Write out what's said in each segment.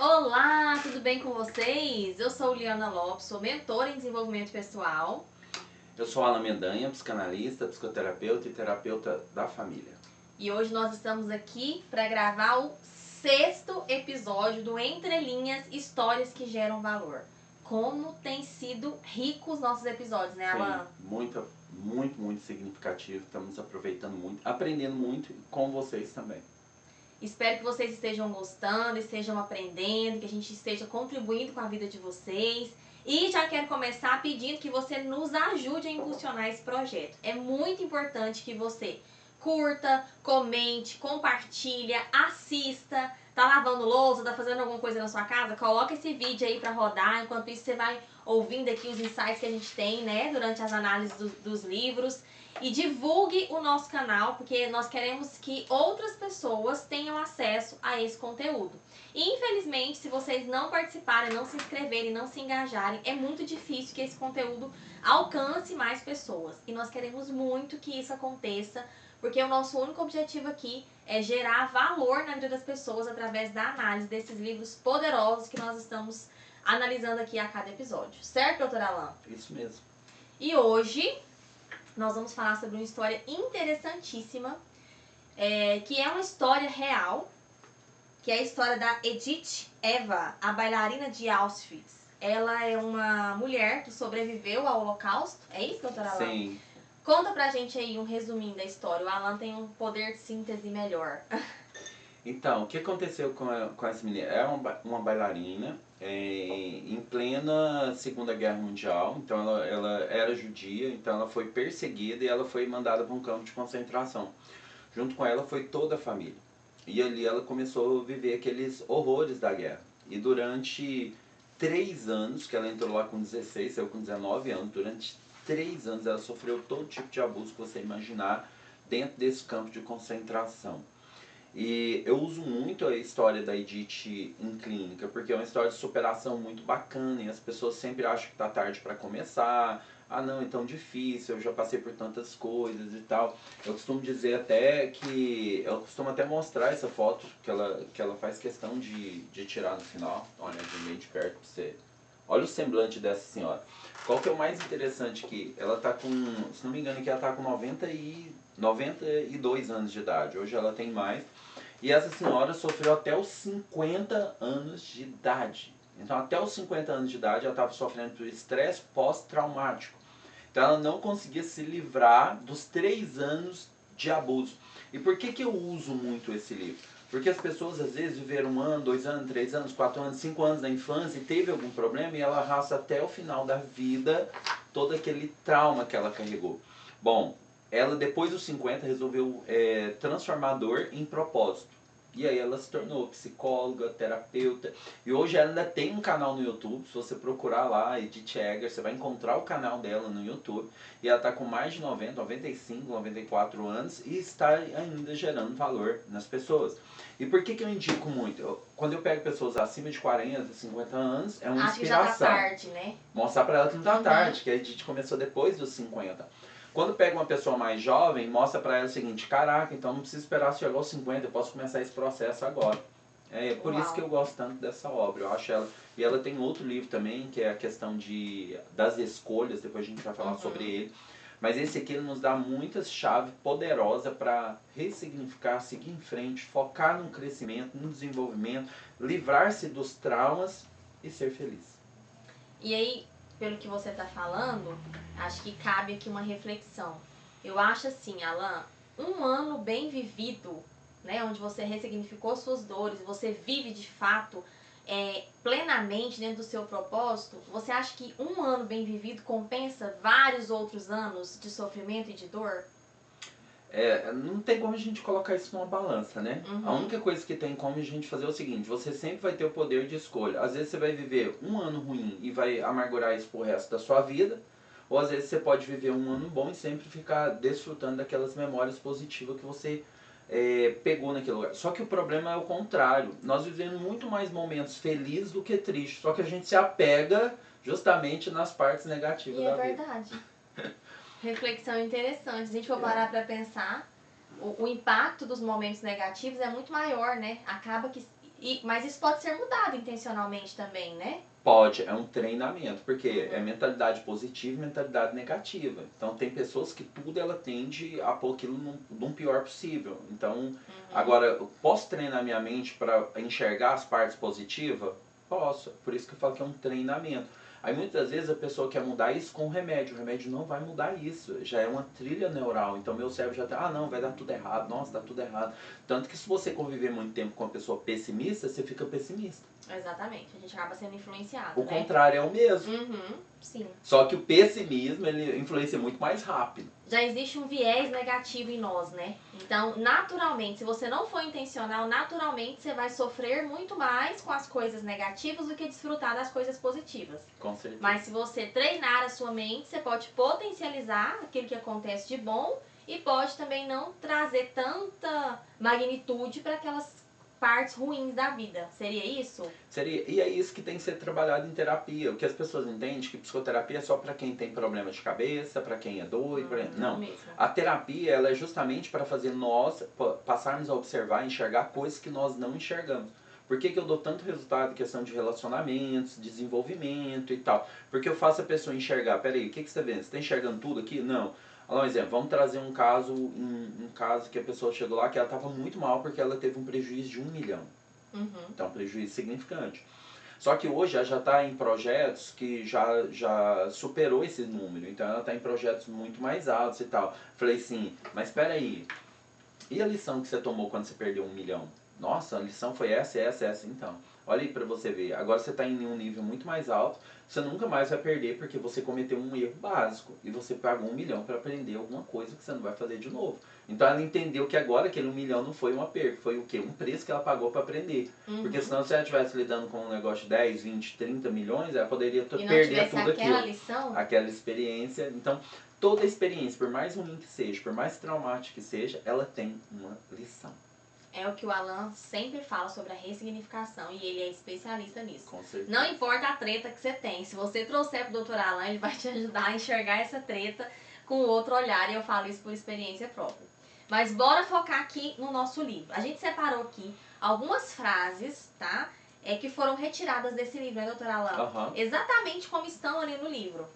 Olá, tudo bem com vocês? Eu sou Liana Lopes, sou mentora em desenvolvimento pessoal. Eu sou Alan Mendanha, psicanalista, psicoterapeuta e terapeuta da família. E hoje nós estamos aqui para gravar o 6º episódio do Entre Linhas Histórias que Geram Valor. Como tem sido ricos os nossos episódios, né, Alan? Sim, muito significativo. Estamos aproveitando muito, aprendendo muito com vocês também. Espero que vocês estejam gostando, estejam aprendendo, que a gente esteja contribuindo com a vida de vocês. E já quero começar pedindo que você nos ajude a impulsionar esse projeto. É muito importante que você curta, comente, compartilha, assista. Tá lavando louça, tá fazendo alguma coisa na sua casa? Coloca esse vídeo aí pra rodar. Enquanto isso, você vai ouvindo aqui os insights que a gente tem, né, durante as análises dos livros. E divulgue o nosso canal, porque nós queremos que outras pessoas tenham acesso a esse conteúdo. E infelizmente, se vocês não participarem, não se inscreverem, não se engajarem, é muito difícil que esse conteúdo alcance mais pessoas. E nós queremos muito que isso aconteça, porque o nosso único objetivo aqui é gerar valor na vida das pessoas através da análise desses livros poderosos que nós estamos analisando aqui a cada episódio. Certo, doutora Alan? Isso mesmo. E hoje nós vamos falar sobre uma história interessantíssima, que é uma história real, que é a história da Edith Eva, a bailarina de Auschwitz. Ela é uma mulher que sobreviveu ao Holocausto. É isso, doutora Alan? Sim. Conta pra gente aí um resuminho da história. O Alan tem um poder de síntese melhor. Então, o que aconteceu com essa menina? É uma bailarina em plena Segunda Guerra Mundial. Então, ela era judia, então ela foi perseguida e ela foi mandada para um campo de concentração. Junto com ela foi toda a família. E ali ela começou a viver aqueles horrores da guerra. E durante 3 anos, que ela entrou lá com 16, saiu com 19 anos, durante 3 anos ela sofreu todo tipo de abuso que você imaginar dentro desse campo de concentração. E eu uso muito a história da Edith em clínica, porque é uma história de superação muito bacana e as pessoas sempre acham que está tarde para começar. Ah não, é tão difícil, eu já passei por tantas coisas e tal. Eu costumo dizer até que, eu costumo até mostrar essa foto que ela faz questão de tirar no final. Olha, bem de perto pra você. Olha o semblante dessa senhora. Qual que é o mais interessante aqui? Ela tá com, se não me engano, que ela tá com 92 anos de idade. Hoje ela tem mais. E essa senhora sofreu até os 50 anos de idade. Então, até os 50 anos de idade, ela estava sofrendo por estresse pós-traumático. Então, ela não conseguia se livrar dos 3 anos de abuso. E por que eu uso muito esse livro? Porque as pessoas, às vezes, viveram 1 ano, 2 anos, 3 anos, 4 anos, 5 anos na infância e teve algum problema e ela arrasta até o final da vida todo aquele trauma que ela carregou. Bom, ela depois dos 50 resolveu transformar a dor em propósito. E aí ela se tornou psicóloga, terapeuta. E hoje ela ainda tem um canal no YouTube. Se você procurar lá, Edith Eger, você vai encontrar o canal dela no YouTube. E ela está com mais de 90, 95, 94 anos e está ainda gerando valor nas pessoas. E por que eu indico muito? Quando eu pego pessoas acima de 40, 50 anos, é uma Acho que inspiração. já tá tarde, né? Mostrar para ela que não tá tarde, que a Edith começou depois dos 50. Quando pega uma pessoa mais jovem, mostra pra ela o seguinte: caraca, então não preciso esperar chegar aos 50, eu posso começar esse processo agora. É por isso que eu gosto tanto dessa obra. Eu acho ela. E ela tem outro livro também, que é a questão das escolhas, depois a gente vai falar sobre ele. Mas esse aqui ele nos dá muitas chaves poderosas para ressignificar, seguir em frente, focar no crescimento, no desenvolvimento, livrar-se dos traumas e ser feliz. E aí, pelo que você tá falando, acho que cabe aqui uma reflexão. Eu acho assim, Alan, um ano bem vivido, né, onde você ressignificou suas dores, você vive de fato plenamente dentro do seu propósito, você acha que um ano bem vivido compensa vários outros anos de sofrimento e de dor? Não tem como a gente colocar isso numa balança, né? A única coisa que tem como a gente fazer é o seguinte: você sempre vai ter o poder de escolha. Às vezes você vai viver um ano ruim e vai amargurar isso pro resto da sua vida, ou às vezes você pode viver um ano bom e sempre ficar desfrutando daquelas memórias positivas que você pegou naquele lugar. Só que o problema é o contrário. Nós vivemos muito mais momentos felizes do que tristes, só que a gente se apega justamente nas partes negativas da vida. E é verdade. Reflexão interessante. Se a gente for parar pra pensar, o impacto dos momentos negativos é muito maior, né? Acaba que Mas isso pode ser mudado intencionalmente também, né? Pode, é um treinamento, porque é mentalidade positiva e mentalidade negativa. Então tem pessoas que tudo ela tende a pôr aquilo num pior possível. Então, agora, eu posso treinar minha mente para enxergar as partes positivas? Posso, por isso que eu falo que é um treinamento. Aí muitas vezes a pessoa quer mudar isso com remédio. O remédio não vai mudar isso. Já é uma trilha neural. Então meu cérebro já tá, não, vai dar tudo errado. Nossa, dá tudo errado. Tanto que se você conviver muito tempo com uma pessoa pessimista, você fica pessimista. Exatamente. A gente acaba sendo influenciado, O né? contrário é o mesmo. Sim. Só que o pessimismo, ele influencia muito mais rápido. Já existe um viés negativo em nós, né? Então, naturalmente, se você não for intencional, naturalmente você vai sofrer muito mais com as coisas negativas do que desfrutar das coisas positivas. Com certeza. Mas se você treinar a sua mente, você pode potencializar aquilo que acontece de bom e pode também não trazer tanta magnitude para aquelas partes ruins da vida. Seria isso? Seria. E é isso que tem que ser trabalhado em terapia. O que as pessoas entendem que psicoterapia é só para quem tem problema de cabeça, para quem é doido. Não. Mesmo. A terapia ela é justamente para fazer nós passarmos a observar, enxergar coisas que nós não enxergamos. Por que eu dou tanto resultado em questão de relacionamentos, desenvolvimento e tal? Porque eu faço a pessoa enxergar, peraí, o que você está vendo? Você está enxergando tudo aqui? Não. Olha um exemplo, vamos trazer um caso que a pessoa chegou lá que ela estava muito mal porque ela teve um prejuízo de 1 milhão. Então, um prejuízo significante. Só que hoje ela já está em projetos que já superou esse número. Então ela está em projetos muito mais altos e tal. Falei assim, mas espera aí, e a lição que você tomou quando você perdeu 1 milhão? Nossa, a lição foi essa, essa, essa. Então, olha aí para você ver. Agora você está em um nível muito mais alto. Você nunca mais vai perder porque você cometeu um erro básico. E você pagou 1 milhão para aprender alguma coisa que você não vai fazer de novo. Então ela entendeu que agora aquele 1 milhão não foi uma perda. Foi o quê? Um preço que ela pagou para aprender. Porque senão se ela estivesse lidando com um negócio de 10, 20, 30 milhões, ela poderia perder tudo aquilo. Lição? Aquela experiência. Então, toda experiência, por mais ruim que seja, por mais traumática que seja, ela tem uma lição. É o que o Alan sempre fala sobre a ressignificação e ele é especialista nisso. Com certeza. Não importa a treta que você tem, se você trouxer pro Dr. Alan, ele vai te ajudar a enxergar essa treta com outro olhar e eu falo isso por experiência própria. Mas bora focar aqui no nosso livro. A gente separou aqui algumas frases, tá? Que foram retiradas desse livro, né, Dr. Alan? Exatamente como estão ali no livro.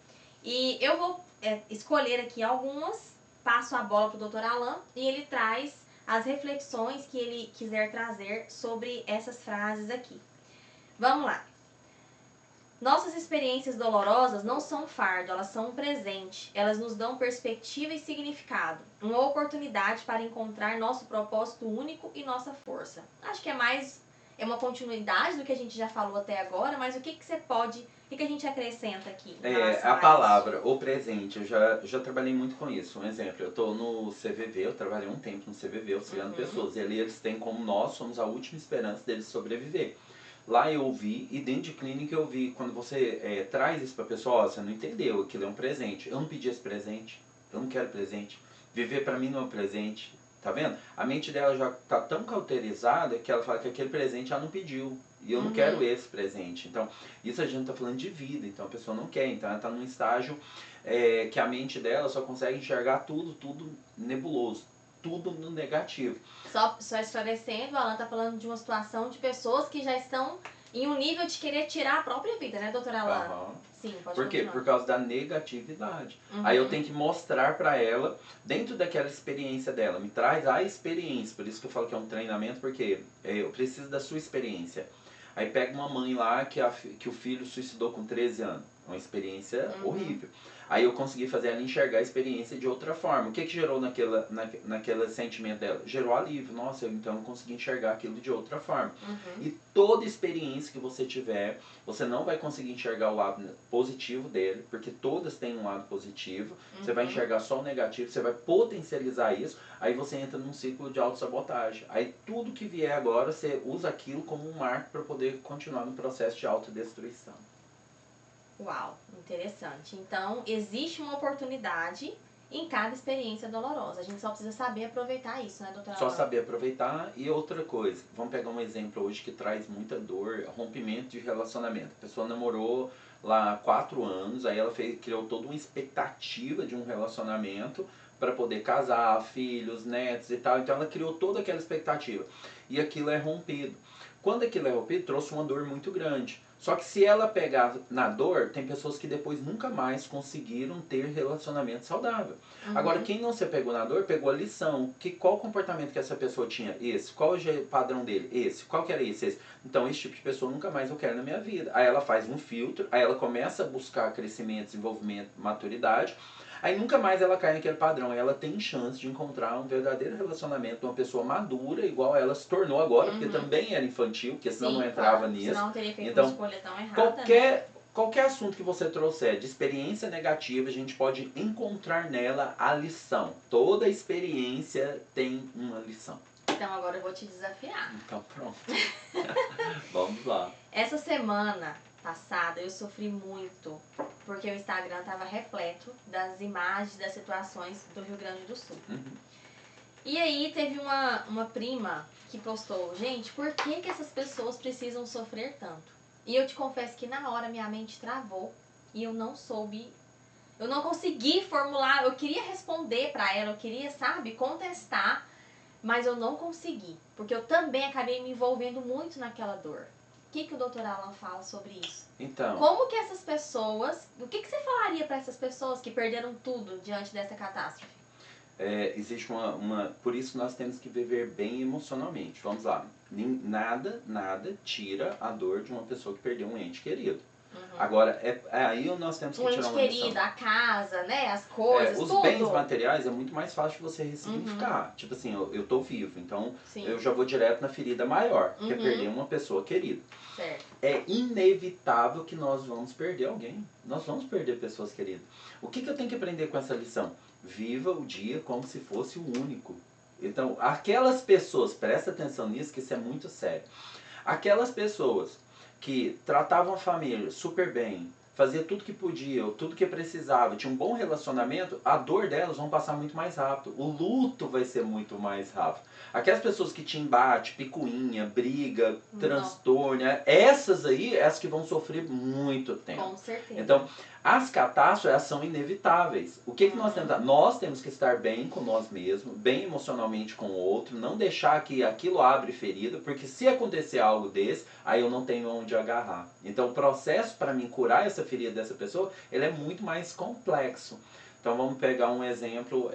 E eu vou escolher aqui algumas, passo a bola pro Dr. Alan e ele traz as reflexões que ele quiser trazer sobre essas frases aqui. Vamos lá. Nossas experiências dolorosas não são um fardo, elas são um presente. Elas nos dão perspectiva e significado. Uma oportunidade para encontrar nosso propósito único e nossa força. Acho que é uma continuidade do que a gente já falou até agora, mas o que você pode, o que a gente acrescenta aqui? A palavra, o presente, eu já trabalhei muito com isso. Um exemplo, eu estou no CVV, eu trabalhei um tempo no CVV, auxiliando pessoas. E ali eles têm como nós somos a última esperança deles sobreviver. Lá eu ouvi, e dentro de clínica eu ouvi, quando você traz isso para a pessoa, ó, você não entendeu, aquilo é um presente. Eu não pedi esse presente, eu não quero presente. Viver para mim não é um presente. Tá vendo? A mente dela já tá tão cauterizada que ela fala que aquele presente ela não pediu. E eu não quero esse presente. Então, isso a gente tá falando de vida. Então, a pessoa não quer. Então, ela tá num estágio que a mente dela só consegue enxergar tudo nebuloso. Tudo no negativo. Só esclarecendo, o Alan tá falando de uma situação de pessoas que já estão em um nível de querer tirar a própria vida, né, doutora Alan? Sim, pode Por quê? continuar. Por causa da negatividade. Aí eu tenho que mostrar pra ela, dentro daquela experiência dela, me traz a experiência. Por isso que eu falo que é um treinamento, porque eu preciso da sua experiência. Aí pega uma mãe lá que o filho suicidou com 13 anos. Uma experiência horrível. Aí eu consegui fazer ela enxergar a experiência de outra forma. O que gerou naquele sentimento dela? Gerou alívio. Nossa, então eu consegui enxergar aquilo de outra forma. E toda experiência que você tiver, você não vai conseguir enxergar o lado positivo dele, porque todas têm um lado positivo. Você vai enxergar só o negativo, você vai potencializar isso, aí você entra num ciclo de autossabotagem. Aí tudo que vier agora, você usa aquilo como um marco para poder continuar no processo de autodestruição. Uau, interessante. Então, existe uma oportunidade em cada experiência dolorosa. A gente só precisa saber aproveitar isso, né, doutora? Só saber aproveitar. E outra coisa, vamos pegar um exemplo hoje que traz muita dor, rompimento de relacionamento. A pessoa namorou lá 4 anos, aí ela criou toda uma expectativa de um relacionamento para poder casar, filhos, netos e tal. Então ela criou toda aquela expectativa. E aquilo é rompido. Quando aquilo é rompido, trouxe uma dor muito grande. Só que se ela pegar na dor, tem pessoas que depois nunca mais conseguiram ter relacionamento saudável. Agora, quem não se pegou na dor, pegou a lição. Qual o comportamento que essa pessoa tinha? Esse. Qual o padrão dele? Esse. Qual que era esse? Esse. Então, esse tipo de pessoa nunca mais eu quero na minha vida. Aí ela faz um filtro, aí ela começa a buscar crescimento, desenvolvimento, maturidade. Aí nunca mais ela cai naquele padrão. Ela tem chance de encontrar um verdadeiro relacionamento de uma pessoa madura, igual ela se tornou agora, porque também era infantil, porque senão não entrava nisso. Senão teria feito então, uma escolha tão errada. Qualquer assunto que você trouxer de experiência negativa, a gente pode encontrar nela a lição. Toda experiência tem uma lição. Então agora eu vou te desafiar. Então pronto. Vamos lá. Essa semana passada eu sofri muito porque o Instagram estava repleto das imagens, das situações do Rio Grande do Sul. E aí teve uma prima que postou: gente, por que essas pessoas precisam sofrer tanto? E eu te confesso que na hora minha mente travou e eu não consegui formular. Eu queria responder pra ela, eu queria, sabe, contestar, mas eu não consegui, porque eu também acabei me envolvendo muito naquela dor. O que o Dr. Alan fala sobre isso? Então, como que essas pessoas, o que você falaria para essas pessoas que perderam tudo diante dessa catástrofe? Existe por isso nós temos que viver bem emocionalmente. Vamos lá. Nada tira a dor de uma pessoa que perdeu um ente querido. Agora, aí nós temos que tirar uma lição. Um ente querido, a casa, né, as coisas, os tudo. bens materiais é muito mais fácil de você ressignificar. Tipo assim, eu tô vivo, então eu já vou direto na ferida maior, que é perder uma pessoa querida. Certo. É inevitável que nós vamos perder alguém. Nós vamos perder pessoas queridas. O que eu tenho que aprender com essa lição? Viva o dia como se fosse o único. Então, aquelas pessoas, presta atenção nisso, que isso é muito sério. Aquelas pessoas que tratavam a família super bem, fazia tudo que podia, tudo que precisava, tinha um bom relacionamento, a dor delas vão passar muito mais rápido. O luto vai ser muito mais rápido. Aquelas pessoas que te embate, picuinha, briga, transtorno, essas que vão sofrer muito tempo. Com certeza. Então, as catástrofes, elas são inevitáveis. O que nós temos? Nós temos que estar bem com nós mesmos, bem emocionalmente com o outro, não deixar que aquilo abre ferida, porque se acontecer algo desse, aí eu não tenho onde agarrar. Então, o processo para mim curar essa ferida dessa pessoa, ele é muito mais complexo. Então vamos pegar um exemplo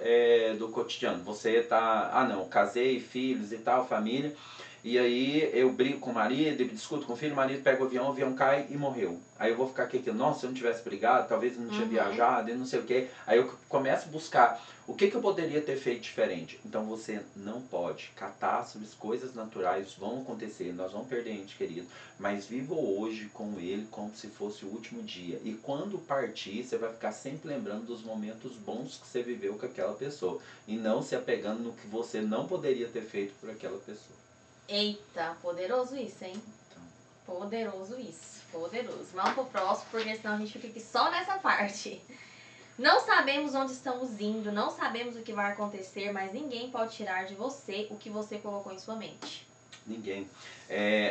do cotidiano. Você tá, casei, filhos e tal, família, e aí eu brigo com o marido, discuto com o filho, o marido pega o avião cai e morreu. Aí eu vou ficar aqui, nossa, se eu não tivesse brigado, talvez eu não tinha viajado, e não sei o quê. Aí eu começo a buscar o que eu poderia ter feito diferente. Então você não pode. Catástrofes, coisas naturais vão acontecer, nós vamos perder ente querido, mas viva hoje com ele como se fosse o último dia. E quando partir, você vai ficar sempre lembrando dos momentos bons que você viveu com aquela pessoa. E não se apegando no que você não poderia ter feito por aquela pessoa. Eita, poderoso isso, hein? Poderoso isso, poderoso. Vamos pro próximo, porque senão a gente fica aqui só nessa parte. Não sabemos onde estamos indo, não sabemos o que vai acontecer, mas ninguém pode tirar de você o que você colocou em sua mente. Ninguém.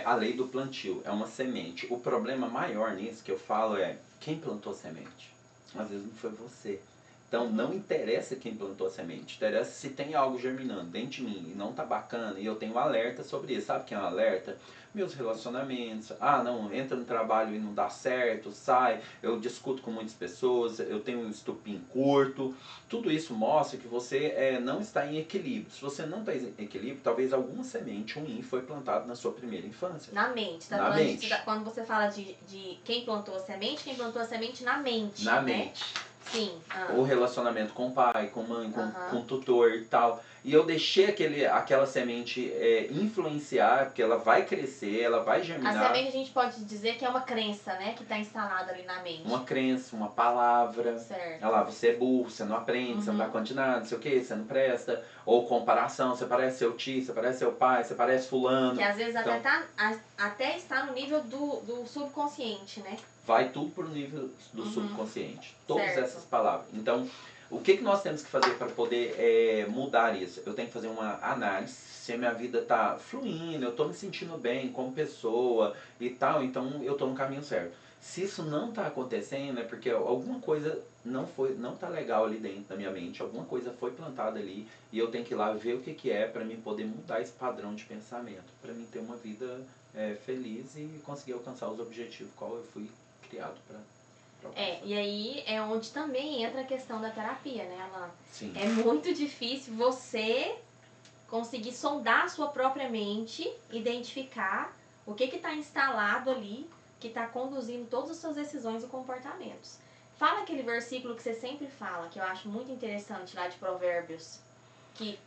A lei do plantio é uma semente. O problema maior nisso que eu falo é quem plantou a semente. Às vezes não foi você. Então não interessa quem plantou a semente, interessa se tem algo germinando dentro de mim e não tá bacana, e eu tenho um alerta sobre isso. Sabe o que é um alerta? Meus relacionamentos, entra no trabalho e não dá certo, sai, eu discuto com muitas pessoas, eu tenho um estupim curto. Tudo isso mostra que você não está em equilíbrio. Se você não está em equilíbrio, talvez alguma semente ruim foi plantada na sua primeira infância. Na mente, tá? Na mente. Quando você fala de quem plantou a semente na mente. Na né? mente. Sim. O relacionamento com o pai, com a mãe, com o tutor e tal. E eu deixei aquela semente influenciar, porque ela vai crescer, ela vai germinar. A semente a gente pode dizer que é uma crença, né? Que está instalada ali na mente. Uma crença, uma palavra. Certo. Olha lá, você é burro, você não aprende, você não dá conta de nada, não sei o que, você não presta. Ou comparação, você parece seu tio, você parece seu pai, você parece fulano. Que às vezes até está no nível do subconsciente, né? Vai tudo pro nível do subconsciente. Todas certo. essas palavras. Então, o que nós temos que fazer para poder mudar isso? Eu tenho que fazer uma análise se a minha vida está fluindo, eu estou me sentindo bem como pessoa e tal, então eu estou no caminho certo. Se isso não está acontecendo, é porque alguma coisa não tá legal ali dentro da minha mente, alguma coisa foi plantada ali e eu tenho que ir lá ver o que é para mim poder mudar esse padrão de pensamento, para mim ter uma vida feliz e conseguir alcançar os objetivos qual eu fui criado para alcançar. E aí é onde também entra a questão da terapia, né, Alan? Sim. É muito difícil você conseguir sondar a sua própria mente, identificar o que está instalado ali, que está conduzindo todas as suas decisões e comportamentos. Fala aquele versículo que você sempre fala, que eu acho muito interessante lá de Provérbios,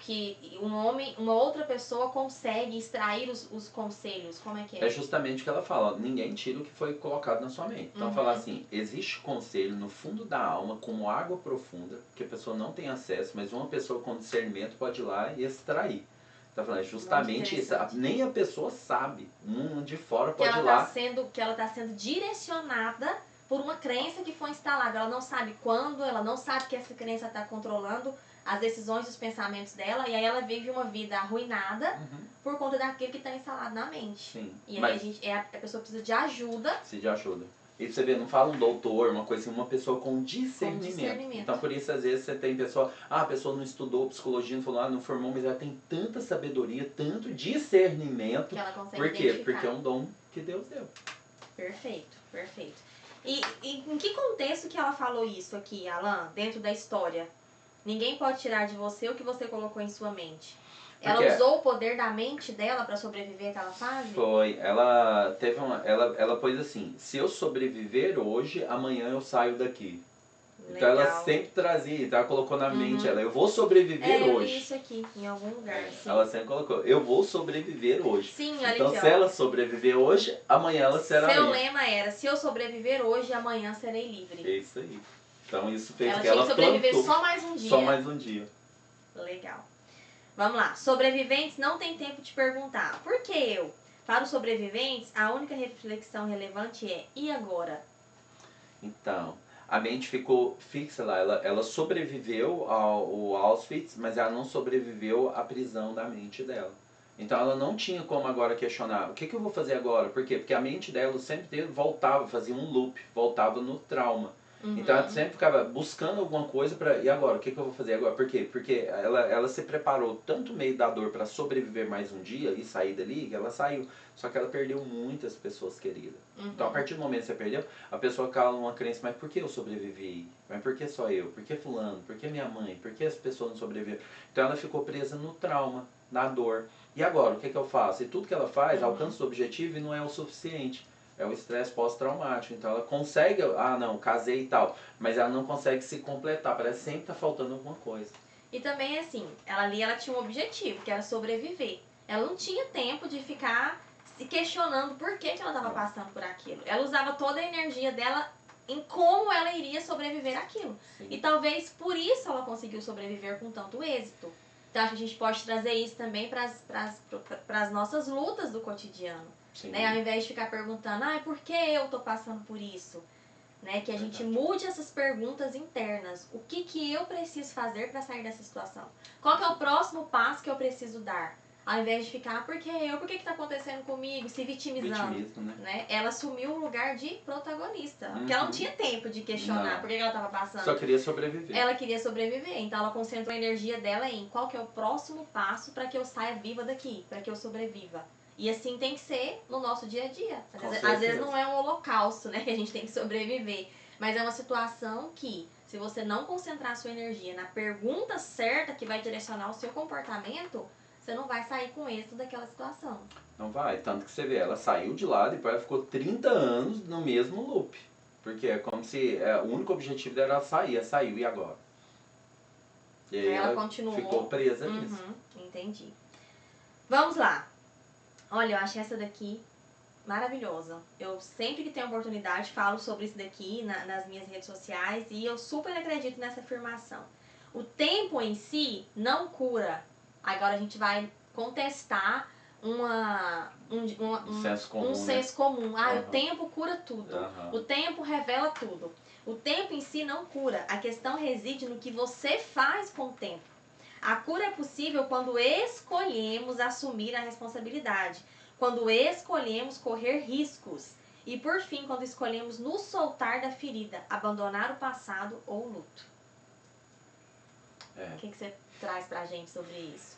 que um homem, uma outra pessoa consegue extrair os conselhos. Como é que é? É justamente o que ela fala, ninguém tira o que foi colocado na sua mente. Então fala assim, existe conselho no fundo da alma como água profunda, que a pessoa não tem acesso, mas uma pessoa com discernimento pode ir lá e extrair. Tá falando, justamente isso, nem a pessoa sabe, um de fora pode ir lá. Que ela está sendo direcionada por uma crença que foi instalada. Ela não sabe quando, ela não sabe que essa crença está controlando as decisões e os pensamentos dela, e aí ela vive uma vida arruinada por conta daquilo que está instalado na mente. Sim, e aí a pessoa precisa de ajuda. Precisa de ajuda. E você vê, não fala um doutor, uma coisa assim, uma pessoa com discernimento. Então por isso às vezes você tem pessoa, a pessoa não estudou psicologia, não falou, não formou, mas ela tem tanta sabedoria, tanto discernimento. Que ela consegue Por quê? identificar. Porque é um dom que Deus deu. Perfeito, perfeito. E em que contexto que ela falou isso aqui, Alan, dentro da história? Ninguém pode tirar de você o que você colocou em sua mente. Ela usou o poder da mente dela para sobreviver àquela fase? Foi. Ela teve ela pôs assim, se eu sobreviver hoje, amanhã eu saio daqui. Legal. Então ela sempre trazia, então ela colocou na mente ela, eu vou sobreviver eu hoje. Vi isso aqui em algum lugar. Sim. Ela sempre colocou, eu vou sobreviver hoje. Sim, então aqui, se ela sobreviver hoje, amanhã ela será Seu lema era, se eu sobreviver hoje, amanhã serei livre. É isso aí. Então isso fez ela que ela sobreviver plantou só mais um dia. Só mais um dia. Legal. Vamos lá. Sobreviventes não tem tempo de perguntar. Por que eu? Para os sobreviventes, a única reflexão relevante é, e agora? Então, a mente ficou fixa lá. Ela sobreviveu ao Auschwitz, mas ela não sobreviveu à prisão da mente dela. Então ela não tinha como agora questionar, o que eu vou fazer agora? Por quê? Porque a mente dela sempre voltava, fazia um loop, voltava no trauma. Então ela sempre ficava buscando alguma coisa para e agora? O que eu vou fazer agora? Por quê? Porque ela se preparou tanto no meio da dor para sobreviver mais um dia e sair dali, que ela saiu. Só que ela perdeu muitas pessoas queridas. Então a partir do momento que você perdeu, a pessoa cala numa crença, mas por que eu sobrevivi? Mas por que só eu? Por que fulano? Por que minha mãe? Por que as pessoas não sobreviveram? Então ela ficou presa no trauma, na dor. E agora, o que eu faço? E tudo que ela faz alcança o objetivo e não é o suficiente. É o estresse pós-traumático. Então ela consegue, não, casei e tal, mas ela não consegue se completar, parece que sempre tá faltando alguma coisa. E também assim, ela tinha um objetivo, que era sobreviver. Ela não tinha tempo de ficar se questionando por que ela estava passando por aquilo. Ela usava toda a energia dela em como ela iria sobreviver àquilo. Sim. E talvez por isso ela conseguiu sobreviver com tanto êxito. Então acho que a gente pode trazer isso também para as nossas lutas do cotidiano. Né? Ao invés de ficar perguntando, por que eu tô passando por isso? Né? Que a gente mude essas perguntas internas. O que eu preciso fazer para sair dessa situação? Qual que é o próximo passo que eu preciso dar? Ao invés de ficar, por que eu? Por que tá acontecendo comigo? Se vitimizando. Né? Ela assumiu o lugar de protagonista. Porque ela não tinha tempo de questionar por que ela tava passando. Só queria sobreviver. Ela queria sobreviver. Então ela concentrou a energia dela em qual que é o próximo passo para que eu saia viva daqui, para que eu sobreviva. E assim tem que ser no nosso dia a dia. Às vezes não é um holocausto, né, que a gente tem que sobreviver. Mas é uma situação que, se você não concentrar a sua energia na pergunta certa que vai direcionar o seu comportamento, você não vai sair com êxito daquela situação. Não vai. Tanto que você vê, ela saiu de lá, depois ela ficou 30 anos no mesmo loop. Porque é como se o único objetivo dela era sair, saiu, e agora? E aí ela continuou. Ficou presa nisso. Entendi. Vamos lá. Olha, eu achei essa daqui maravilhosa. Eu sempre que tenho oportunidade falo sobre isso daqui nas minhas redes sociais e eu super acredito nessa afirmação. O tempo em si não cura. Agora a gente vai contestar um senso comum. O tempo cura tudo. O tempo revela tudo. O tempo em si não cura. A questão reside no que você faz com o tempo. A cura é possível quando escolhemos assumir a responsabilidade, quando escolhemos correr riscos e, por fim, quando escolhemos nos soltar da ferida, abandonar o passado ou o luto. O que você traz pra gente sobre isso?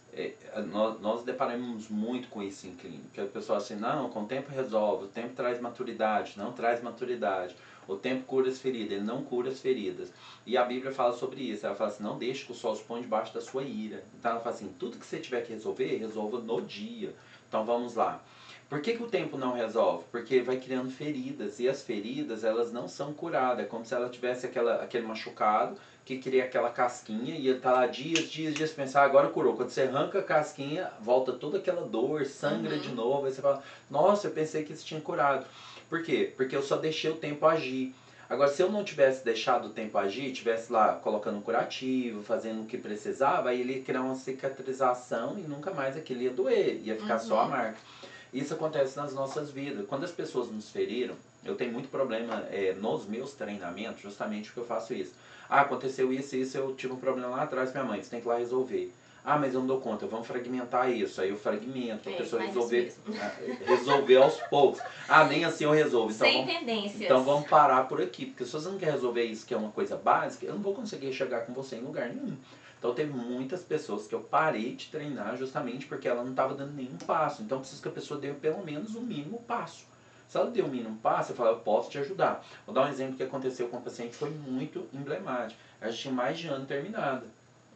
Nós deparamos muito com isso em clínica. A pessoa assim, não, com o tempo resolve, o tempo traz maturidade, não traz maturidade. O tempo cura as feridas, ele não cura as feridas. E a Bíblia fala sobre isso. Ela fala assim, não deixe que o sol se ponha debaixo da sua ira. Então ela fala assim, tudo que você tiver que resolver, resolva no dia. Então vamos lá. Por que o tempo não resolve? Porque vai criando feridas. E as feridas, elas não são curadas. É como se ela tivesse aquele machucado que cria aquela casquinha e ele tá lá dias, pensar, agora curou. Quando você arranca a casquinha, volta toda aquela dor, sangra de novo. Aí você fala, nossa, eu pensei que isso tinha curado. Por quê? Porque eu só deixei o tempo agir. Agora, se eu não tivesse deixado o tempo agir, tivesse lá colocando um curativo, fazendo o que precisava, aí ele ia criar uma cicatrização e nunca mais aquilo ia doer, ia ficar só a marca. Isso acontece nas nossas vidas. Quando as pessoas nos feriram, eu tenho muito problema nos meus treinamentos, justamente porque eu faço isso. Ah, aconteceu isso e isso, eu tive um problema lá atrás com minha mãe, você tem que ir lá resolver. Ah, mas eu não dou conta, vamos fragmentar isso. Aí eu fragmento, para a pessoa resolver aos poucos. Ah, nem assim eu resolvo. Então, sem tendências. Então vamos parar por aqui, porque se você não quer resolver isso, que é uma coisa básica, eu não vou conseguir chegar com você em lugar nenhum. Então teve muitas pessoas que eu parei de treinar justamente porque ela não estava dando nenhum passo. Então eu preciso que a pessoa dê pelo menos o mínimo passo. Se ela deu o mínimo passo, eu falo, eu posso te ajudar. Vou dar um exemplo que aconteceu com a paciente, foi muito emblemático. Ela já tinha mais de ano terminada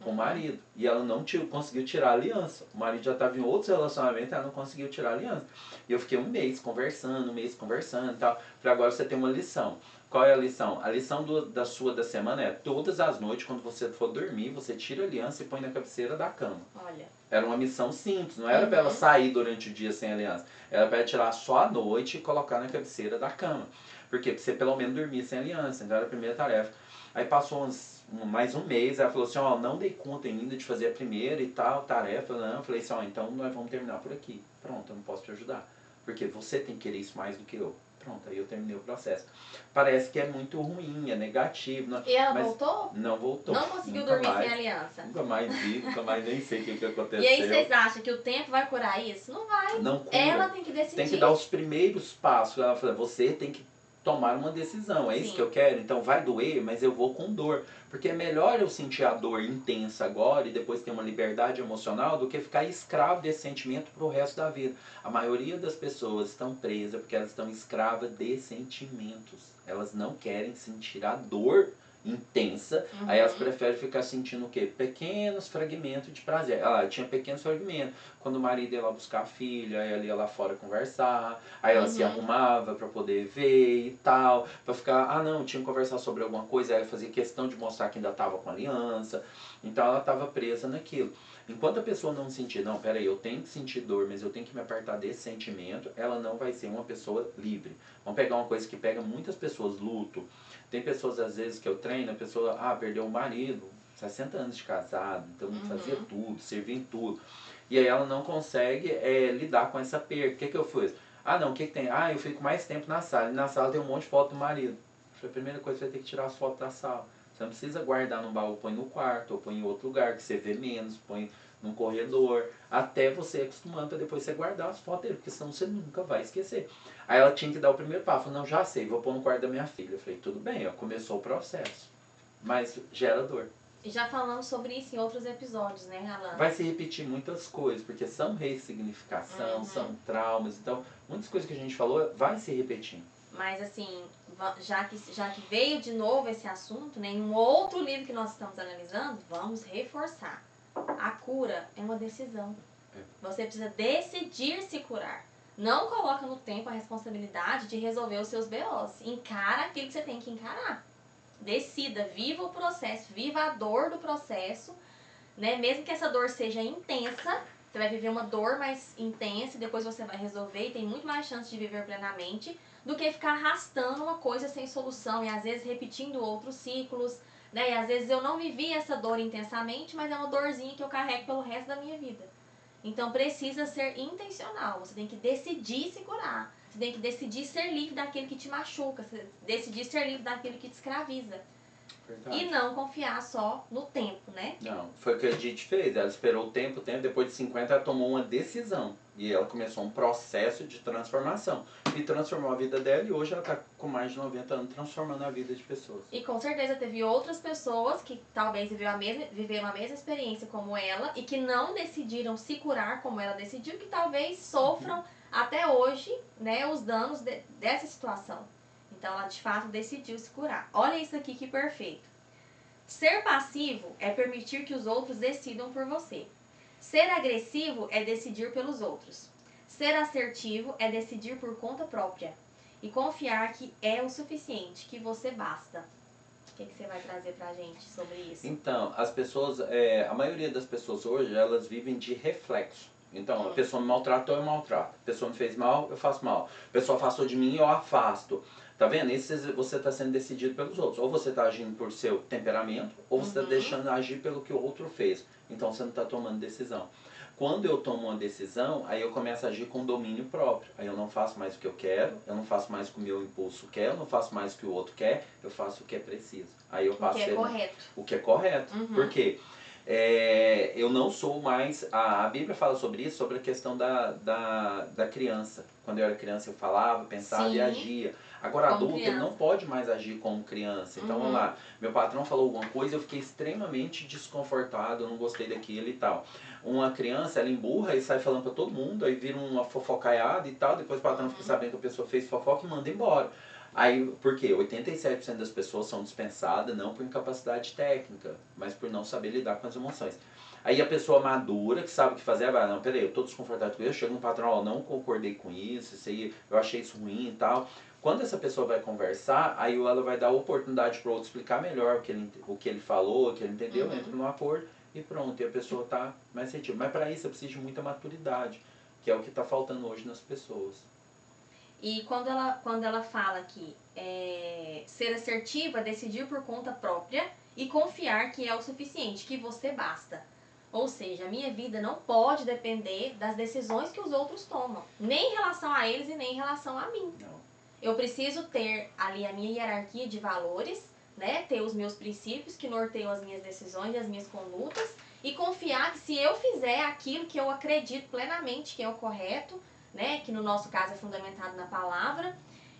com o marido. E ela não conseguiu tirar a aliança. O marido já estava em outros relacionamentos, ela não conseguiu tirar a aliança. E eu fiquei um mês conversando e tal. Falei, agora você tem uma lição. Qual é a lição? A lição da semana é, todas as noites, quando você for dormir, você tira a aliança e põe na cabeceira da cama. Olha. Era uma missão simples, não era para ela sair durante o dia sem aliança. Era para ela tirar só à noite e colocar na cabeceira da cama. Por quê? Porque você pelo menos dormir sem aliança. Então era a primeira tarefa. Aí passou mais um mês, ela falou assim, ó, não dei conta ainda de fazer a primeira e tal, tarefa, não. Eu falei assim, ó, então nós vamos terminar por aqui. Pronto, eu não posso te ajudar. Porque você tem que querer isso mais do que eu. Pronto, aí eu terminei o processo. Parece que é muito ruim, é negativo. E ela voltou? Não voltou. Não conseguiu dormir sem aliança? Nunca mais vi, nunca mais nem sei o que aconteceu. E aí vocês acham que o tempo vai curar isso? Não vai. Não cura. Ela tem que decidir. Tem que dar os primeiros passos. Ela fala, você tem que tomar uma decisão. É isso que eu quero? Então vai doer, mas eu vou com dor. Porque é melhor eu sentir a dor intensa agora e depois ter uma liberdade emocional do que ficar escravo desse sentimento pro resto da vida. A maioria das pessoas estão presas porque elas estão escravas de sentimentos. Elas não querem sentir a dor intensa, aí elas preferem ficar sentindo o quê? Pequenos fragmentos de prazer. Ela tinha pequenos fragmentos. Quando o marido ia lá buscar a filha, aí ela ia lá fora conversar, aí ela se arrumava para poder ver e tal, para ficar, não, tinha que conversar sobre alguma coisa, aí ela fazia questão de mostrar que ainda estava com aliança. Então ela estava presa naquilo. Enquanto a pessoa não sentir, não, peraí, eu tenho que sentir dor, mas eu tenho que me apartar desse sentimento, ela não vai ser uma pessoa livre. Vamos pegar uma coisa que pega muitas pessoas, luto. Tem pessoas, às vezes, que eu treino, a pessoa, perdeu o marido, 60 anos de casado, então fazia tudo, servia em tudo. E aí ela não consegue lidar com essa perda. O que eu fiz? Não, o que tem? Eu fico mais tempo na sala. E na sala tem um monte de foto do marido. A primeira coisa, você vai ter que tirar as fotos da sala. Você não precisa guardar num baú, põe no quarto, ou põe em outro lugar, que você vê menos, põe num corredor, até você acostumando para depois você guardar as fotos dele, porque senão você nunca vai esquecer. Aí ela tinha que dar o primeiro passo, falou, não, já sei, vou pôr no quarto da minha filha. Eu falei, tudo bem, começou o processo, mas gera dor. E já falamos sobre isso em outros episódios, né, Alana? Vai se repetir muitas coisas, porque são ressignificação, são traumas, então muitas coisas que a gente falou vai se repetindo. Mas assim, já que veio de novo esse assunto, né, em um outro livro que nós estamos analisando, vamos reforçar. A cura é uma decisão. Você precisa decidir se curar. Não coloca no tempo a responsabilidade de resolver os seus BOs. Encara aquilo que você tem que encarar. Decida, viva o processo, viva a dor do processo, né? Mesmo que essa dor seja intensa, você vai viver uma dor mais intensa e depois você vai resolver e tem muito mais chance de viver plenamente do que ficar arrastando uma coisa sem solução e às vezes repetindo outros ciclos, né? E às vezes eu não vivi essa dor intensamente, mas é uma dorzinha que eu carrego pelo resto da minha vida. Então precisa ser intencional, você tem que decidir se curar. Você tem que decidir ser livre daquele que te machuca, decidir ser livre daquele que te escraviza. Verdade. E não confiar só no tempo, né? Não, foi o que a Didi fez, ela esperou o tempo, depois de 50 ela tomou uma decisão E ela começou um processo de transformação. E transformou a vida dela e hoje ela está com mais de 90 anos transformando a vida de pessoas. E com certeza teve outras pessoas que talvez viveram a mesma experiência como ela e que não decidiram se curar como ela decidiu, que talvez sofram até hoje, né, os danos dessa situação. Então ela de fato decidiu se curar. Olha isso aqui que perfeito. Ser passivo é permitir que os outros decidam por você. Ser agressivo é decidir pelos outros. Ser assertivo é decidir por conta própria. E confiar que é o suficiente, que você basta. O que você vai trazer pra gente sobre isso? Então, as pessoas, a maioria das pessoas hoje, elas vivem de reflexo. Então, a pessoa me maltratou, eu maltrato. A pessoa me fez mal, eu faço mal. A pessoa afastou de mim, eu afasto. Tá vendo? Você está sendo decidido pelos outros. Ou você está agindo por seu temperamento, ou você está deixando agir pelo que o outro fez. Então, você não está tomando decisão. Quando eu tomo uma decisão, aí eu começo a agir com domínio próprio. Aí eu não faço mais o que eu quero, eu não faço mais o que o meu impulso quer, eu não faço mais o que o outro quer, eu faço o que é preciso. Aí eu passo o que é correto. O que é correto. Por quê? Eu não sou mais... A Bíblia fala sobre isso, sobre a questão da criança. Quando eu era criança eu falava, pensava e agia. Agora adulto, ele não pode mais agir como criança. Então, vamos lá, meu patrão falou alguma coisa, eu fiquei extremamente desconfortado, eu não gostei daquilo e tal. Uma criança, ela emburra e sai falando pra todo mundo, aí vira uma fofocaiada e tal, depois o patrão fica sabendo que a pessoa fez fofoca e manda embora. Aí, por quê? 87% das pessoas são dispensadas não por incapacidade técnica, mas por não saber lidar com as emoções. Aí a pessoa madura, que sabe o que fazer, vai, não, peraí, eu tô desconfortável com isso, eu chego no patrão, ó, não concordei com isso aí, eu achei isso ruim e tal. Quando essa pessoa vai conversar, aí ela vai dar oportunidade para o outro explicar melhor o que ele falou, o que ele entendeu, entra no acordo e pronto, e a pessoa tá mais retiva. Mas para isso precisa de muita maturidade, que é o que está faltando hoje nas pessoas. E quando ela fala que ser assertiva, decidir por conta própria e confiar que é o suficiente, que você basta. Ou seja, a minha vida não pode depender das decisões que os outros tomam, nem em relação a eles e nem em relação a mim. Não. Eu preciso ter ali a minha hierarquia de valores, né? Ter os meus princípios que norteiam as minhas decisões e as minhas condutas e confiar que se eu fizer aquilo que eu acredito plenamente que é o correto, né? Que no nosso caso é fundamentado na palavra,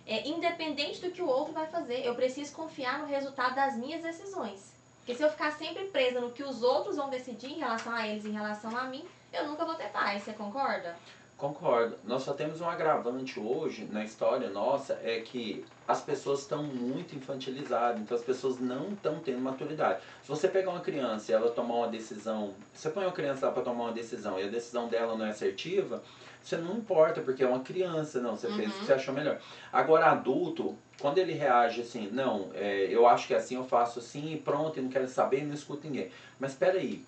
independente do que o outro vai fazer, eu preciso confiar no resultado das minhas decisões. Porque se eu ficar sempre presa no que os outros vão decidir em relação a eles, em relação a mim, eu nunca vou ter paz. Você concorda? Concordo. Nós só temos um agravante hoje na história nossa, é que as pessoas estão muito infantilizadas, então as pessoas não estão tendo maturidade. Se você pegar uma criança e ela tomar uma decisão, você põe uma criança lá para tomar uma decisão e a decisão dela não é assertiva, você não importa, porque é uma criança, não, você fez o que você achou melhor. Agora, adulto, quando ele reage assim, não, eu acho que é assim, eu faço assim e pronto, eu não quero saber, não escuto ninguém. Mas espera aí.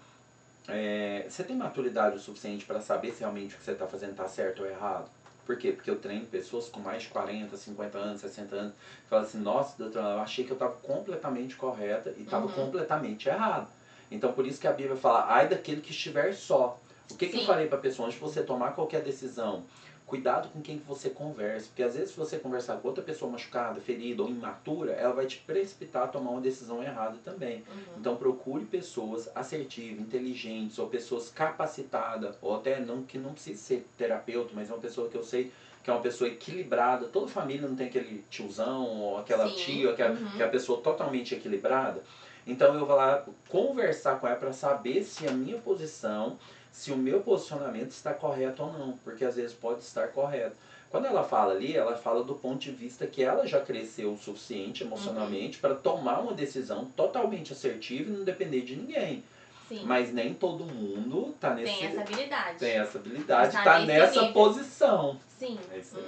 Você tem maturidade o suficiente para saber se realmente o que você está fazendo está certo ou errado? Por quê? Porque eu treino pessoas com mais de 40, 50 anos, 60 anos, que falam assim, nossa, doutora, eu achei que eu estava completamente correta e estava completamente errado. Então, por isso que a Bíblia fala, ai daquele que estiver só. O que eu falei para a pessoa antes de você tomar qualquer decisão? Cuidado com quem que você conversa, porque às vezes se você conversar com outra pessoa machucada, ferida ou imatura, ela vai te precipitar a tomar uma decisão errada também. Então procure pessoas assertivas, inteligentes, ou pessoas capacitadas, ou até que não precisa ser terapeuta, mas é uma pessoa que eu sei que é uma pessoa equilibrada. Toda família não tem aquele tiozão, ou aquela tia, que é a pessoa totalmente equilibrada. Então eu vou lá conversar com ela para saber se a minha posição, se o meu posicionamento está correto ou não, porque às vezes pode estar correto. Quando ela fala ali, ela fala do ponto de vista que ela já cresceu o suficiente emocionalmente para tomar uma decisão totalmente assertiva e não depender de ninguém. Sim. Mas nem todo mundo tá nesse... Tem essa habilidade. Tem essa habilidade, tá nessa posição. Sim. É isso aí.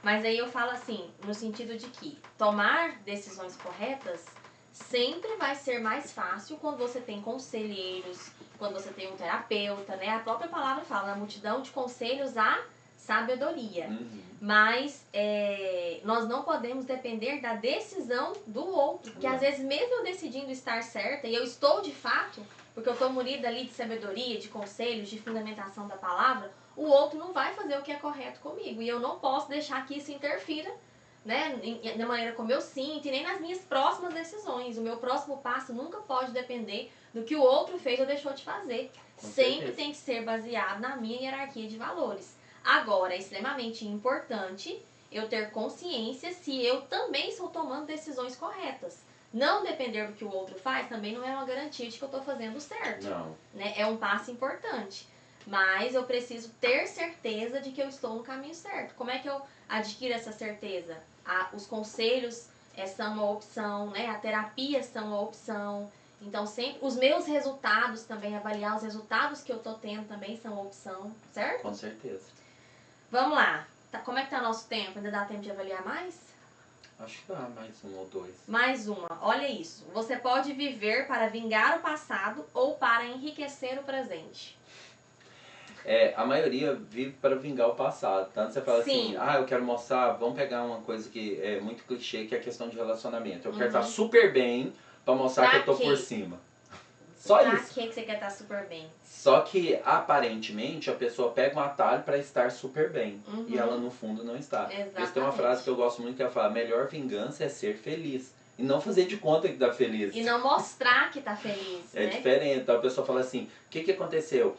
Mas aí eu falo assim, no sentido de que tomar decisões corretas sempre vai ser mais fácil quando você tem conselheiros, quando você tem um terapeuta, né? A própria palavra fala, na multidão de conselhos há sabedoria. Mas nós não podemos depender da decisão do outro. Porque às vezes mesmo eu decidindo estar certa, e eu estou de fato, porque eu estou munida ali de sabedoria, de conselhos, de fundamentação da palavra, o outro não vai fazer o que é correto comigo. E eu não posso deixar que isso interfira, né, na maneira como eu sinto e nem nas minhas próximas decisões. O meu próximo passo nunca pode depender do que o outro fez ou deixou de fazer. Sempre tem que ser baseado na minha hierarquia de valores. Agora, é extremamente importante eu ter consciência se eu também estou tomando decisões corretas. Não depender do que o outro faz também não é uma garantia de que eu estou fazendo certo. Não. Né? É um passo importante. Mas eu preciso ter certeza de que eu estou no caminho certo. Como é que eu adquiro essa certeza? Os conselhos são uma opção, né? A terapia são uma opção. Então, sempre os meus resultados também, avaliar os resultados que eu tô tendo também são uma opção, certo? Com certeza. Vamos lá. Como é que tá nosso tempo? Ainda dá tempo de avaliar mais? Acho que dá mais um ou dois. Mais uma. Olha isso. Você pode viver para vingar o passado ou para enriquecer o presente. A maioria vive para vingar o passado. Tanto você fala Sim. assim, eu quero mostrar, vamos pegar uma coisa que é muito clichê, que é a questão de relacionamento. Eu quero estar super bem para mostrar que eu tô por cima. Só pra isso. Pra que você quer estar super bem? Só que, aparentemente, a pessoa pega um atalho para estar super bem. E ela, no fundo, não está. Exatamente. Isso tem uma frase que eu gosto muito que ela fala, melhor vingança é ser feliz. E não fazer de conta que tá feliz. E não mostrar que tá feliz, É diferente. Então a pessoa fala assim, o que aconteceu?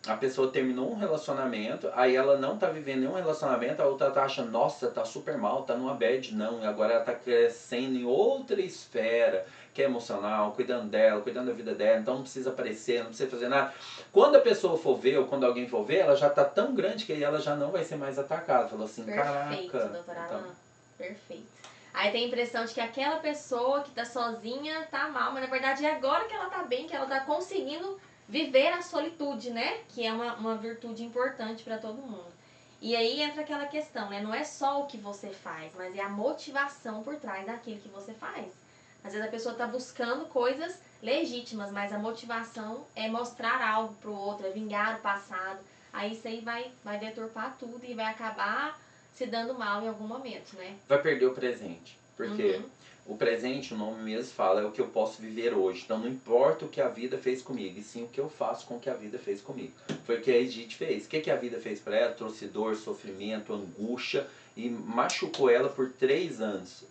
A pessoa terminou um relacionamento, aí ela não tá vivendo nenhum relacionamento, a outra tá achando, nossa, tá super mal, tá numa bad, não. E agora ela tá crescendo em outra esfera, que é emocional, cuidando dela, cuidando da vida dela, então não precisa aparecer, não precisa fazer nada. Quando a pessoa for ver, ou quando alguém for ver, ela já tá tão grande que aí ela já não vai ser mais atacada. Falou assim, perfeito, caraca. Doutora Então... Alan. Perfeito. Aí tem a impressão de que aquela pessoa que tá sozinha tá mal, mas na verdade é agora que ela tá bem, que ela tá conseguindo viver a solitude, né? Que é uma virtude importante para todo mundo. E aí entra aquela questão, né? Não é só o que você faz, mas é a motivação por trás daquilo que você faz. Às vezes a pessoa tá buscando coisas legítimas, mas a motivação é mostrar algo pro outro, é vingar o passado. Aí isso aí vai deturpar tudo e vai acabar se dando mal em algum momento, né? Vai perder o presente. Porque o presente, o nome mesmo fala, é o que eu posso viver hoje. Então não importa o que a vida fez comigo, e sim o que eu faço com o que a vida fez comigo. Foi o que a Edith fez. O que a vida fez para ela? Trouxe dor, sofrimento, angústia e machucou ela por 3 anos.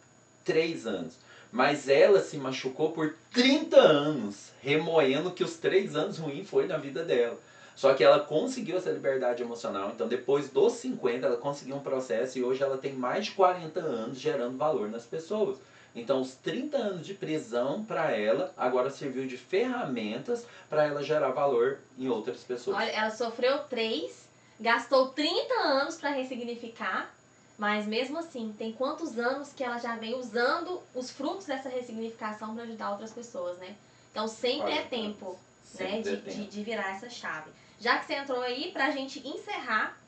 3 anos. Mas ela se machucou por 30 anos, remoendo que os 3 anos ruins foi na vida dela. Só que ela conseguiu essa liberdade emocional, então depois dos 50 ela conseguiu um processo e hoje ela tem mais de 40 anos gerando valor nas pessoas. Então os 30 anos de prisão para ela agora serviu de ferramentas para ela gerar valor em outras pessoas. Olha, ela sofreu 3, gastou 30 anos para ressignificar, mas mesmo assim, tem quantos anos que ela já vem usando os frutos dessa ressignificação para ajudar outras pessoas, né? Então sempre é tempo, né, de virar essa chave. Já que você entrou aí, pra gente encerrar,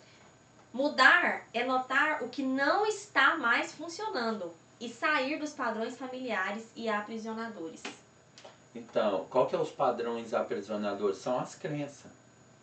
mudar é notar o que não está mais funcionando e sair dos padrões familiares e aprisionadores. Então, qual que é os padrões aprisionadores? São as crenças.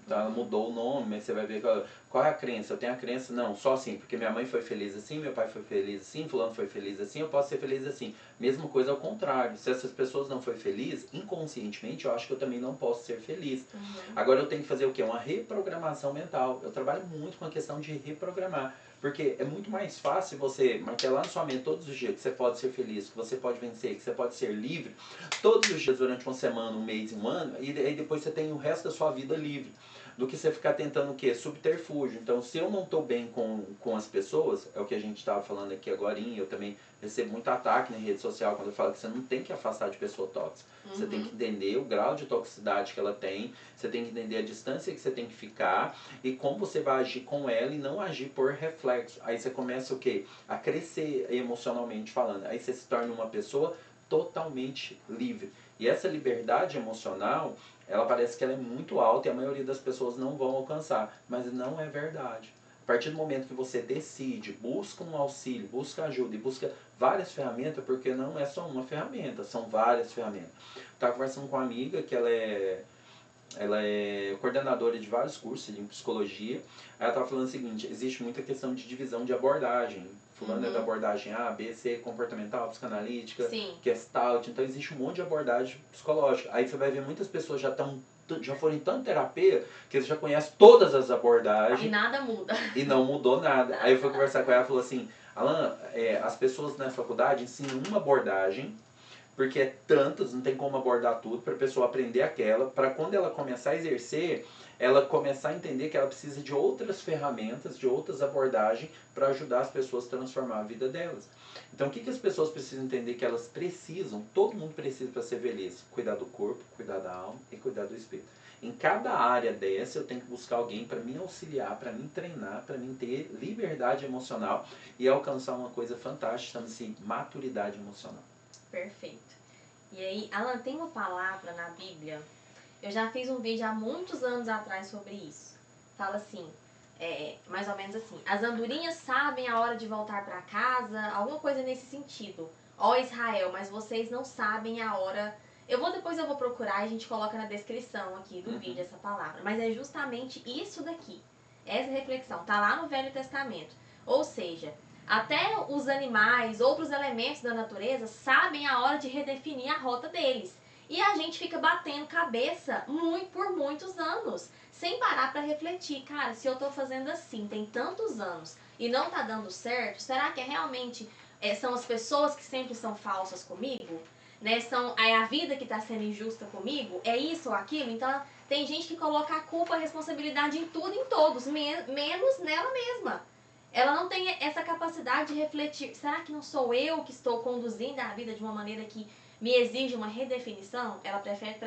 Então ela mudou o nome, mas você vai ver qual é a crença. Eu tenho a crença, não, só assim, porque minha mãe foi feliz assim, meu pai foi feliz assim, fulano foi feliz assim, eu posso ser feliz assim. Mesma coisa ao contrário. Se essas pessoas não forem felizes, inconscientemente eu acho que eu também não posso ser feliz. Agora eu tenho que fazer o quê? Uma reprogramação mental. Eu trabalho muito com a questão de reprogramar. Porque é muito mais fácil você martelar na sua mente todos os dias que você pode ser feliz, que você pode vencer, que você pode ser livre, todos os dias durante uma semana, um mês e um ano, e aí depois você tem o resto da sua vida livre. Do que você ficar tentando o quê? Subterfúgio. Então, se eu não estou bem com as pessoas, é o que a gente estava falando aqui agora, eu também recebo muito ataque na rede social quando eu falo que você não tem que afastar de pessoa tóxica. Você tem que entender o grau de toxicidade que ela tem, você tem que entender a distância que você tem que ficar e como você vai agir com ela e não agir por reflexo. Aí você começa o quê? A crescer emocionalmente falando. Aí você se torna uma pessoa totalmente livre. E essa liberdade emocional, ela parece que ela é muito alta e a maioria das pessoas não vão alcançar, mas não é verdade. A partir do momento que você decide, busca um auxílio, busca ajuda e busca várias ferramentas, porque não é só uma ferramenta, são várias ferramentas. Estava conversando com uma amiga que ela é coordenadora de vários cursos em psicologia. Ela estava falando o seguinte, existe muita questão de divisão de abordagem. Fulano é da abordagem A, B, C, comportamental, psicanalítica, Gestalt. Então existe um monte de abordagem psicológica. Aí você vai ver muitas pessoas já foram em tanta terapia que eles já conhecem todas as abordagens. E nada muda. E não mudou nada. Aí eu fui conversar com ela e falou assim, Alan, as pessoas na faculdade ensinam uma abordagem, porque é tantas, não tem como abordar tudo, para a pessoa aprender aquela, para quando ela começar a exercer, ela começar a entender que ela precisa de outras ferramentas, de outras abordagens para ajudar as pessoas a transformar a vida delas. Então o que as pessoas precisam entender? Que elas precisam, todo mundo precisa para ser feliz, cuidar do corpo, cuidar da alma e cuidar do espírito. Em cada área dessa eu tenho que buscar alguém para me auxiliar, para me treinar, para me ter liberdade emocional e alcançar uma coisa fantástica, chama-se maturidade emocional. Perfeito. E aí, Alan, tem uma palavra na Bíblia, eu já fiz um vídeo há muitos anos atrás sobre isso. Fala assim, mais ou menos assim, as andorinhas sabem a hora de voltar para casa, alguma coisa nesse sentido. Ó Israel, mas vocês não sabem a hora... Depois eu vou procurar e a gente coloca na descrição aqui do vídeo essa palavra. Mas é justamente isso daqui. Essa reflexão tá lá no Velho Testamento. Ou seja, até os animais, outros elementos da natureza sabem a hora de redefinir a rota deles. E a gente fica batendo cabeça por muitos anos, sem parar para refletir. Cara, se eu tô fazendo assim, tem tantos anos e não tá dando certo, será que realmente são as pessoas que sempre são falsas comigo? Né? É a vida que está sendo injusta comigo? É isso ou aquilo? Então, tem gente que coloca a culpa, a responsabilidade em tudo e em todos, menos nela mesma. Ela não tem essa capacidade de refletir. Será que não sou eu que estou conduzindo a vida de uma maneira que me exige uma redefinição? Ela prefere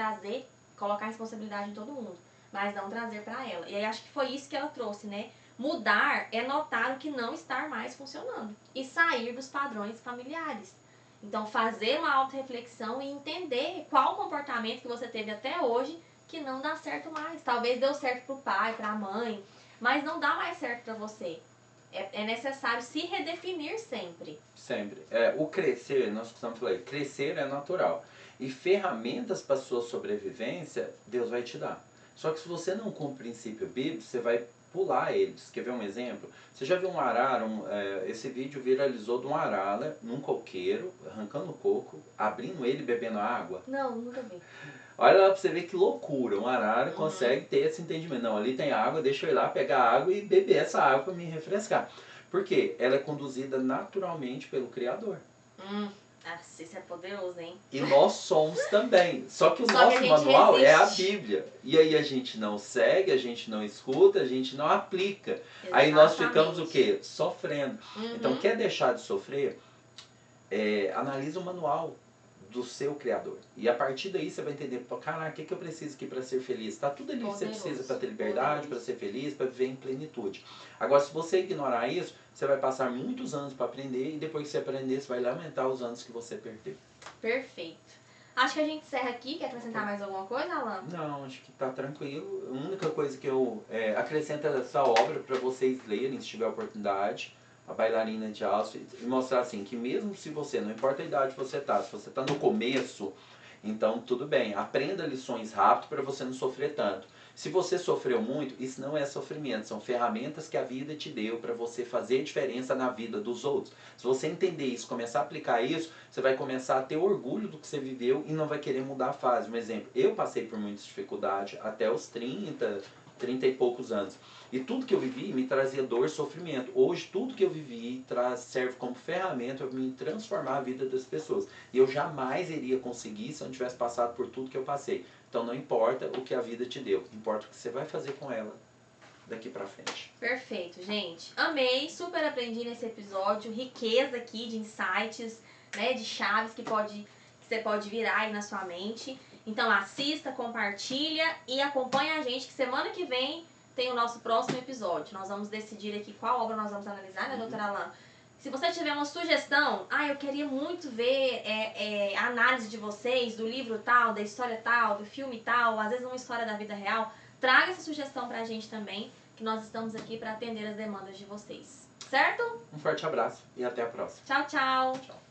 colocar a responsabilidade em todo mundo, mas não trazer para ela. E aí acho que foi isso que ela trouxe, né? Mudar é notar o que não está mais funcionando e sair dos padrões familiares. Então, fazer uma autorreflexão e entender qual comportamento que você teve até hoje que não dá certo mais. Talvez deu certo pro pai, pra mãe, mas não dá mais certo para você. É necessário se redefinir sempre. Sempre. O crescer, nós precisamos falar, crescer é natural. E ferramentas para sua sobrevivência, Deus vai te dar. Só que se você não cumpre o princípio bíblico, você vai pular eles. Quer ver um exemplo? Você já viu um arara? Esse vídeo viralizou de um arara num coqueiro, arrancando o coco, abrindo ele e bebendo água. Não, nunca vi. Olha lá pra você ver que loucura. Um arara consegue ter esse entendimento. Não, ali tem água, deixa eu ir lá pegar água e beber essa água para me refrescar. Por quê? Ela é conduzida naturalmente pelo Criador. Isso é poderoso, hein? E nós somos também. Só que o nosso manual resiste. É a Bíblia. E aí a gente não segue, a gente não escuta, a gente não aplica. Exatamente. Aí nós ficamos o quê? Sofrendo. Então, quer deixar de sofrer? Analisa o manual do seu Criador. E a partir daí você vai entender, caraca, o que eu preciso aqui para ser feliz? Está tudo ali que você precisa para ter liberdade, para ser feliz, para viver em plenitude. Agora, se você ignorar isso, você vai passar muitos anos para aprender e depois que você aprender, você vai lamentar os anos que você perdeu. Perfeito. Acho que a gente encerra aqui. Quer acrescentar mais alguma coisa, Alan? Não, acho que tá tranquilo. A única coisa que eu acrescento essa obra para vocês lerem, se tiver oportunidade, A Bailarina de Auschwitz, e mostrar assim, que mesmo se você, não importa a idade que você tá, se você tá no começo, então tudo bem, aprenda lições rápido para você não sofrer tanto. Se você sofreu muito, isso não é sofrimento, são ferramentas que a vida te deu para você fazer diferença na vida dos outros. Se você entender isso, começar a aplicar isso, você vai começar a ter orgulho do que você viveu e não vai querer mudar a fase. Um exemplo, eu passei por muitas dificuldades até os 30 e poucos anos. E tudo que eu vivi me trazia dor e sofrimento. Hoje, tudo que eu vivi serve como ferramenta para me transformar a vida das pessoas. E eu jamais iria conseguir se eu não tivesse passado por tudo que eu passei. Então, não importa o que a vida te deu, importa o que você vai fazer com ela daqui pra frente. Perfeito, gente. Amei, super aprendi nesse episódio. Riqueza aqui de insights, né, de chaves que você pode virar aí na sua mente. Então, assista, compartilha e acompanha a gente que semana que vem tem o nosso próximo episódio. Nós vamos decidir aqui qual obra nós vamos analisar, né, doutora Alan? Se você tiver uma sugestão, eu queria muito ver a análise de vocês do livro tal, da história tal, do filme tal, às vezes uma história da vida real, traga essa sugestão pra gente também, que nós estamos aqui para atender as demandas de vocês. Certo? Um forte abraço e até a próxima. Tchau, tchau. Tchau.